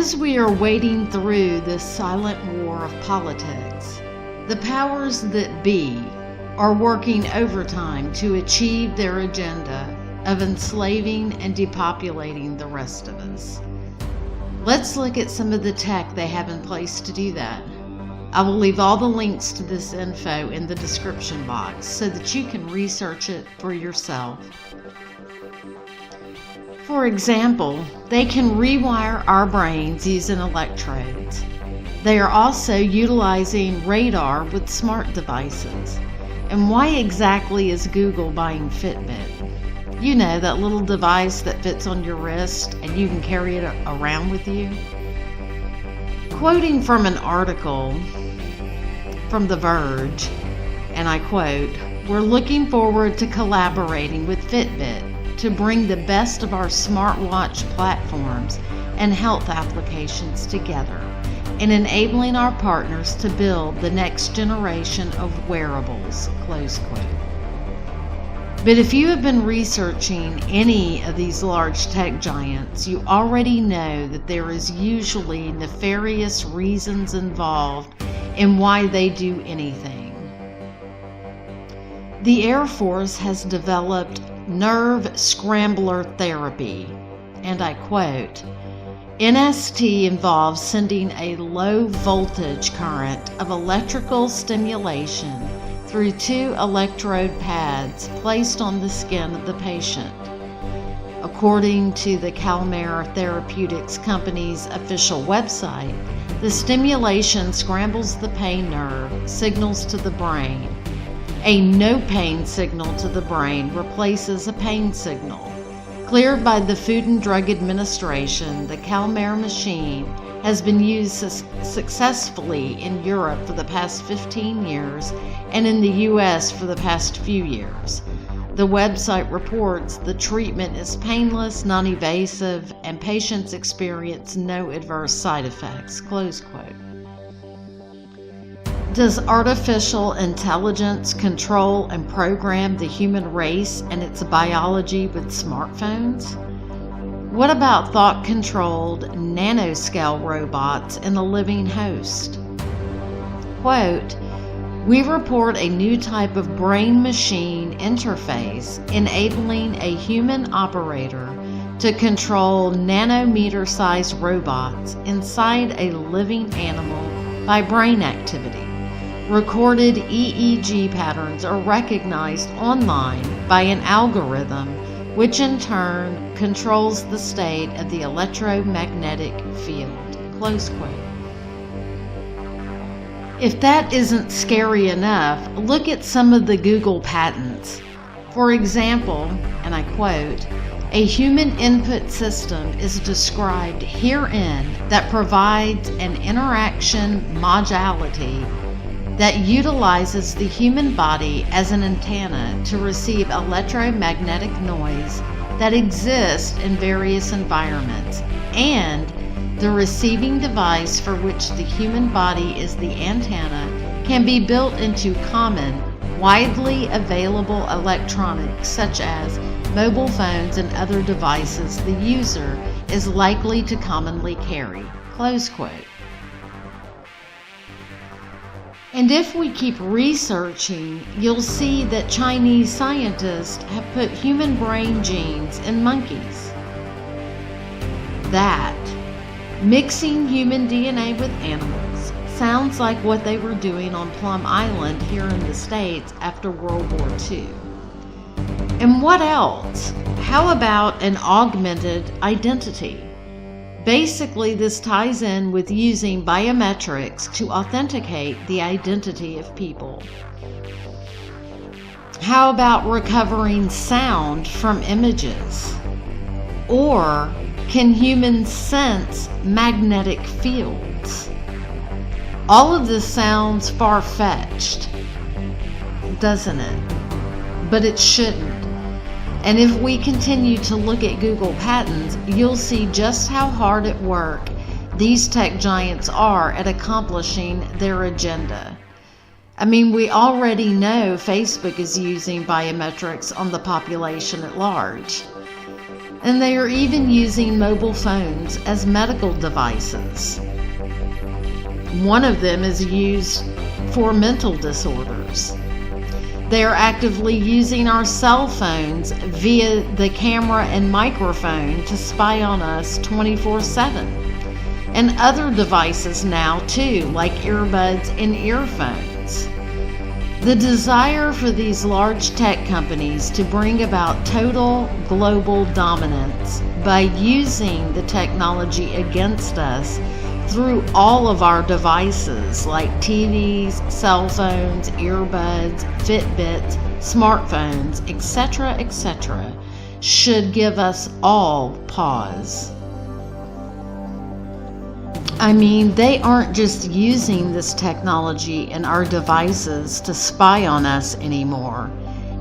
As we are wading through this silent war of politics, the powers that be are working overtime to achieve their agenda of enslaving and depopulating the rest of us. Let's look at some of the tech they have in place to do that. I will leave all the links to this info in the description box so that you can research it for yourself. For example, they can rewire our brains using electrodes. They are also utilizing radar with smart devices. And why exactly is Google buying Fitbit? You know, that little device that fits on your wrist and you can carry it around with you. Quoting from an article from The Verge, and I quote, "We're looking forward to collaborating with Fitbit to bring the best of our smartwatch platforms and health applications together, and enabling our partners to build the next generation of wearables," close quote. But if you have been researching any of these large tech giants, you already know that there is usually nefarious reasons involved in why they do anything. The Air Force has developed nerve scrambler therapy, and I quote, "NST involves sending a low voltage current of electrical stimulation through 2 electrode pads placed on the skin of the patient." According to the Calmer Therapeutics Company's official website, the stimulation scrambles the pain nerve signals to the brain. A no pain signal to the brain replaces a pain signal. Cleared by the Food and Drug Administration, the Calmer machine has been used successfully in Europe for the past 15 years and in the US for the past few years. The website reports the treatment is painless, non-invasive, and patients experience no adverse side effects, close quote. Does artificial intelligence control and program the human race and its biology with smartphones? What about thought-controlled nanoscale robots in a living host? Quote, "We report a new type of brain-machine interface enabling a human operator to control nanometer-sized robots inside a living animal by brain activity. Recorded EEG patterns are recognized online by an algorithm, which in turn controls the state of the electromagnetic field," close quote. If that isn't scary enough, look at some of the Google patents. For example, and I quote, "A human input system is described herein that provides an interaction modality that utilizes the human body as an antenna to receive electromagnetic noise that exists in various environments, and the receiving device for which the human body is the antenna can be built into common, widely available electronics such as mobile phones and other devices the user is likely to commonly carry," close quote. And if we keep researching, you'll see that Chinese scientists have put human brain genes in monkeys. That, mixing human DNA with animals, sounds like what they were doing on Plum Island here in the States after World War II. And what else? How about an augmented identity? Basically, this ties in with using biometrics to authenticate the identity of people. How about recovering sound from images? Or can humans sense magnetic fields? All of this sounds far-fetched, doesn't it? But it shouldn't. And if we continue to look at Google patents, you'll see just how hard at work these tech giants are at accomplishing their agenda. I mean, we already know Facebook is using biometrics on the population at large. And they are even using mobile phones as medical devices. One of them is used for mental disorders. They are actively using our cell phones via the camera and microphone to spy on us 24/7. And other devices now too, like earbuds and earphones. The desire for these large tech companies to bring about total global dominance by using the technology against us through all of our devices like TVs, cell phones, earbuds, Fitbits, smartphones, etc., should give us all pause. I mean, they aren't just using this technology and our devices to spy on us anymore.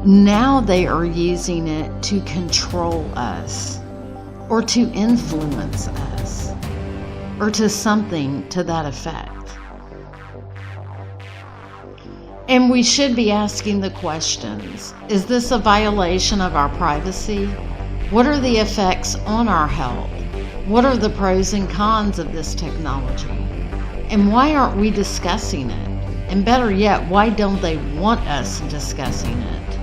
Now they are using it to control us, or to influence us, or to something to that effect. And we should be asking the questions: is this a violation of our privacy? What are the effects on our health? What are the pros and cons of this technology? And why aren't we discussing it? And better yet, why don't they want us discussing it?